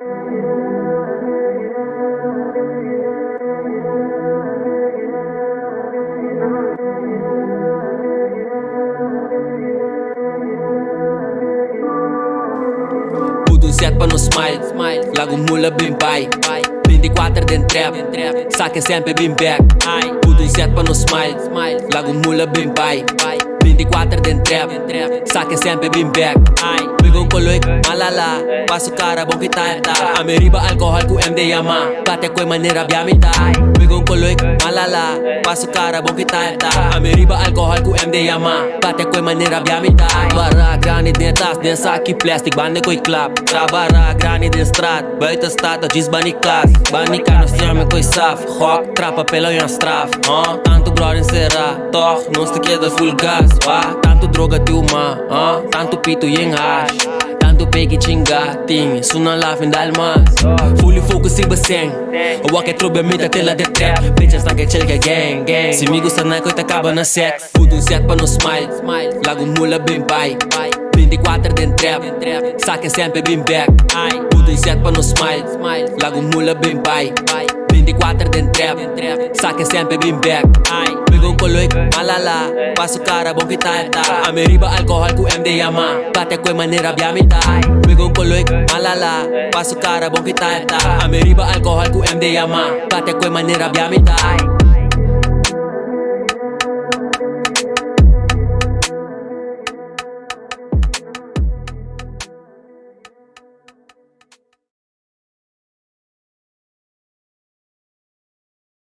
Puto um set pra no smile, lago mula bem pai 24 dentro trap, saca sempre bem back. Puto um set pra no smile, lago mula bem pai 24 dentro trap, saca sempre bem back. Pegou coloi, malala, passo cara bom que tá. Ameriba alcohol com MD Yama, bate com maneira biamita. Pegou coloi, malala, passo cara bom que tá. Ameriba alcohol com MD Yama, bate com maneira biamita. Barra grande dentas, densa aqui plastic, bande coi clap. Trabalha grande de estrada, buiten staat, diz bani classe. Bani cano stiame coi saf, rock, trapa pela unha straf. Tanto brother encerrar, toch, não se queda full gas. Tanto droga de uma, tanto pito e hash. Tanto pegue chingating, suna laughing dalmas. Fully focus e baseng, o que trobe a mita tela de trap. Bitches na que chelga gang, gang. Se me gusta na coita acaba na set. Puto um set pra no smile, lago mula bem pai 24 dentro trap, saca sempre bem back. Puto um set pra no smile, lago mula bem pai 24 dentro trap, saca sempre bem back. Pegou coloi, malala, passo cara bom que tá. Ameriba alcohol com MD Yama, bate com maneira biamita. Pegou coloi, malala, passo cara bom que tá. Ameriba alcohol com MD Yama, bate com maneira biamita.